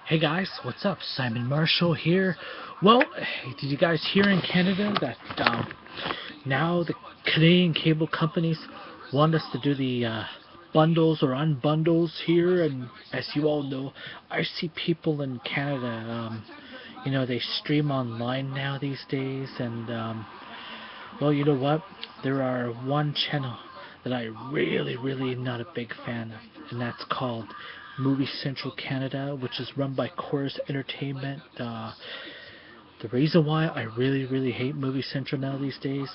Hey guys, what's up? Simon Marshall here. Well, did you guys hear in Canada that now the Canadian cable companies want us to do the bundles or unbundles here? And as you all know, I see people in Canada, they stream online now these days, and well, you know what? There are one channel that I really not a big fan of, and that's called Movie Central Canada, which is run by Chorus Entertainment. The reason why I really hate Movie Central now these days,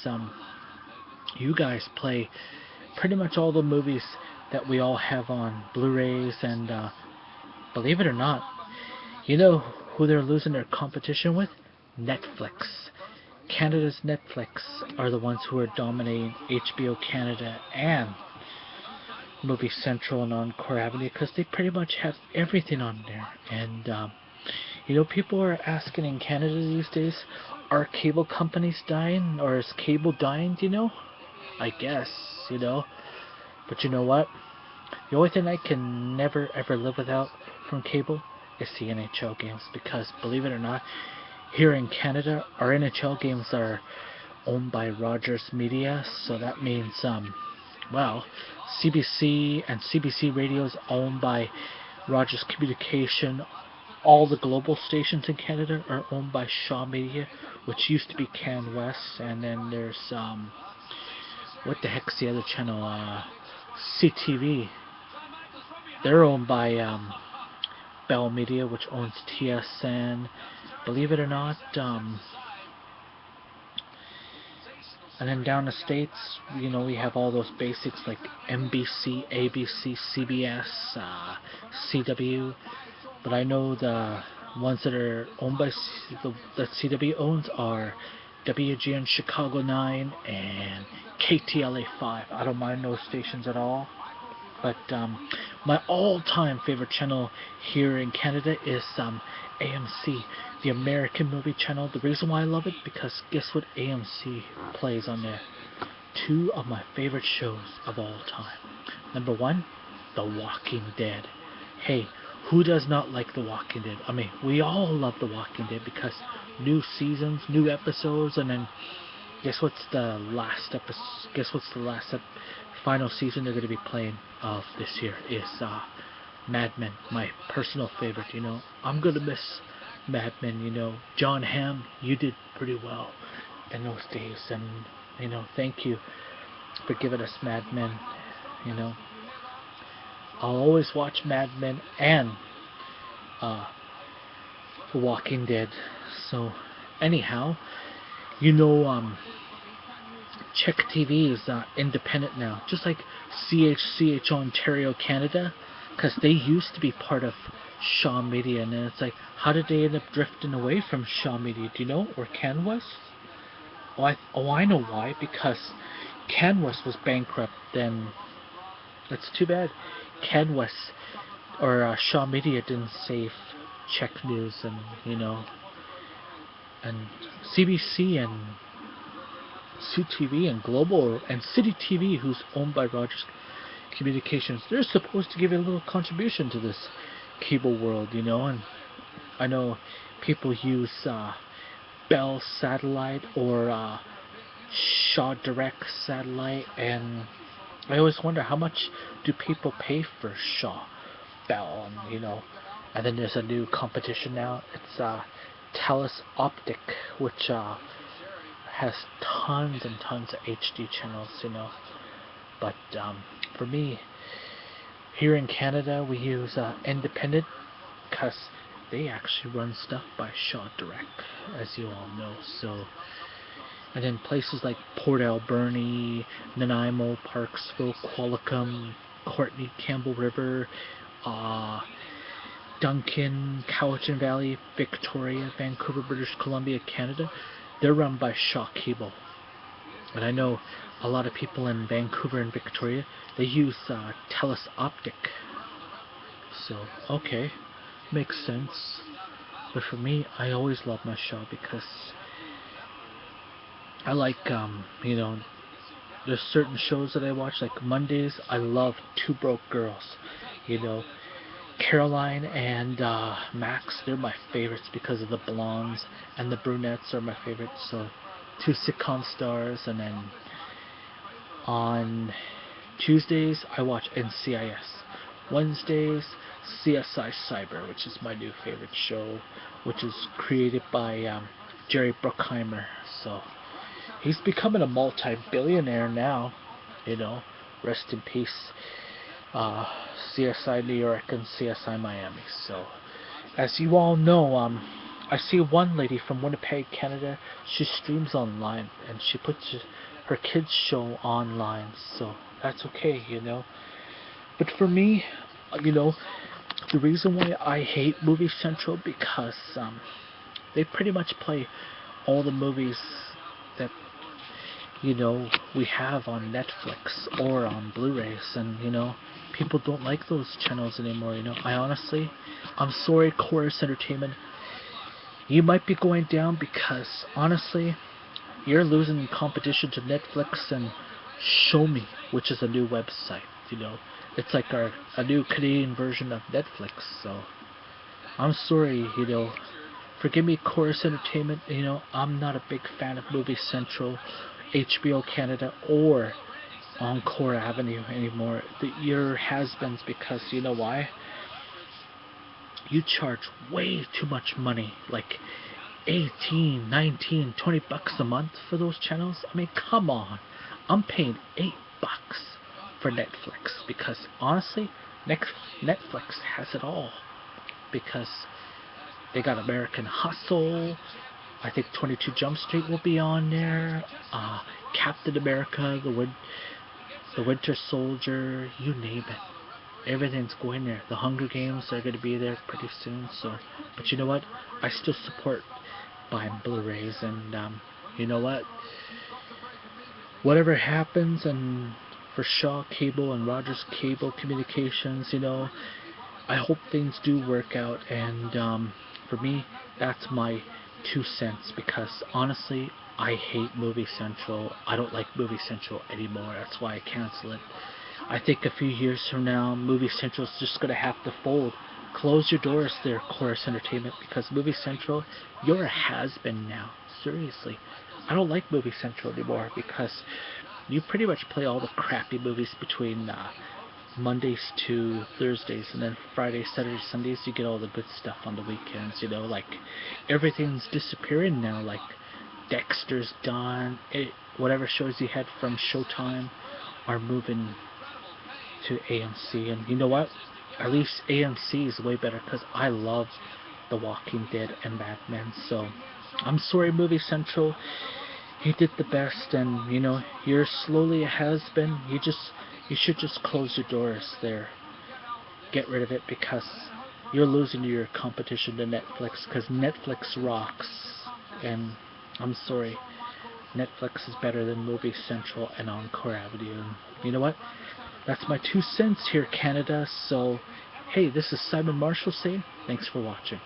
you guys play pretty much all the movies that we all have on Blu-rays, and believe it or not, you know who they're losing their competition with? Netflix. Canada's Netflix are the ones who are dominating HBO Canada and Movie Central and Encore Avenue because they pretty much have everything on there. And people are asking in Canada these days, are cable companies dying or is cable dying? I guess, But you know what? The only thing I can never ever live without from cable is the NHL games because believe it or not, here in Canada, our NHL games are owned by Rogers Media, so that means, CBC and CBC Radio is owned by Rogers Communication. All the global stations in Canada are owned by Shaw Media, which used to be Can West, and then there's, what the heck's the other channel, CTV. They're owned by, Bell Media, which owns TSN. Believe it or not, and then down the States, we have all those basics like NBC, ABC, CBS, CW. But I know the ones that are owned by that CW owns are WGN Chicago 9 and KTLA 5. I don't mind those stations at all. But my all-time favorite channel here in Canada is AMC, the American Movie Channel. The reason why I love it, because guess what AMC plays on there? Two of my favorite shows of all time. Number one, The Walking Dead. Hey, who does not like The Walking Dead? I mean, we all love The Walking Dead because new seasons, new episodes, and then guess what's the last episode? Final season they're going to be playing of this year is Mad Men, my personal favorite. I'm going to miss Mad Men. John Hamm, you did pretty well in those days, and thank you for giving us Mad Men. I'll always watch Mad Men and The Walking Dead. So anyhow, Check TV is independent now, just like CHCH Ontario, Canada, because they used to be part of Shaw Media, and then it's like, how did they end up drifting away from Shaw Media? Do you know? Or CanWest? I know why, because CanWest was bankrupt, then that's too bad. CanWest or Shaw Media didn't save Check News, and and CBC and CTV and Global and City TV, who's owned by Rogers Communications, they're supposed to give a little contribution to this cable world, and I know people use Bell Satellite or Shaw Direct Satellite, and I always wonder how much do people pay for Shaw Bell, and then there's a new competition now. It's Telus Optik, which has tons and tons of HD channels, But for me, here in Canada, we use Independent because they actually run stuff by Shaw Direct, as you all know. So, and then places like Port Alberni, Nanaimo, Parksville, Qualicum, Courtney, Campbell River, Duncan, Cowichan Valley, Victoria, Vancouver, British Columbia, Canada, they're run by Shaw Cable. And I know a lot of people in Vancouver and Victoria, they use Telus Optik. So, okay, makes sense. But for me, I always love my Shaw because I like, there's certain shows that I watch, like Mondays, I love Two Broke Girls. Caroline and Max, they're my favorites because of the blondes, and the brunettes are my favorites. So, two sitcom stars. And then on Tuesdays, I watch NCIS. Wednesdays, CSI Cyber, which is my new favorite show, which is created by Jerry Bruckheimer. So, he's becoming a multi-billionaire now, you know. Rest in peace, CSI New York and CSI Miami. So, as you all know, I see one lady from Winnipeg, Canada. She streams online and she puts her kids' show online. So that's okay, you know. But for me, you know, the reason why I hate Movie Central because they pretty much play all the movies that, you know, we have on Netflix or on Blu-rays, and, you know, people don't like those channels anymore, you know. I'm sorry, Chorus Entertainment, you might be going down because, honestly, you're losing competition to Netflix and Show Me, which is a new website, you know. It's like a new Canadian version of Netflix, so I'm sorry, you know. Forgive me, Chorus Entertainment, you know, I'm not a big fan of Movie Central, HBO Canada, or Encore Avenue anymore. Your has-beens, because you know why? You charge way too much money, like 18, 19, 20 bucks a month for those channels. I mean, come on. I'm paying $8 for Netflix because honestly, Netflix has it all because they got American Hustle. I think 22 Jump Street will be on there. Captain America, the Winter Soldier, you name it. Everything's going there. The Hunger Games are going to be there pretty soon. So, but you know what? I still support buying Blu-rays, and you know what? Whatever happens, and for Shaw Cable and Rogers Cable Communications, you know, I hope things do work out. And for me, that's my 2 cents, because honestly, I hate Movie Central. I don't like Movie Central anymore. That's why I cancel it. I think a few years from now, Movie Central's just going to have to fold. Close your doors there, Chorus Entertainment, because Movie Central, you're a has-been now. Seriously. I don't like Movie Central anymore because you pretty much play all the crappy movies between Mondays to Thursdays, and then Fridays, Saturdays, Sundays you get all the good stuff on the weekends, you know, like everything's disappearing now, like Dexter's done, whatever shows you had from Showtime are moving to AMC, and you know what, at least AMC is way better because I love The Walking Dead and Mad Men. So I'm sorry, Movie Central, you did the best, and you know, you're slowly a has-been. You should just close your doors there. Get rid of it because you're losing to your competition to Netflix, because Netflix rocks. And I'm sorry, Netflix is better than Movie Central and Encore Avenue. And you know what? That's my 2 cents here, Canada. So, hey, this is Simon Marshall saying thanks for watching.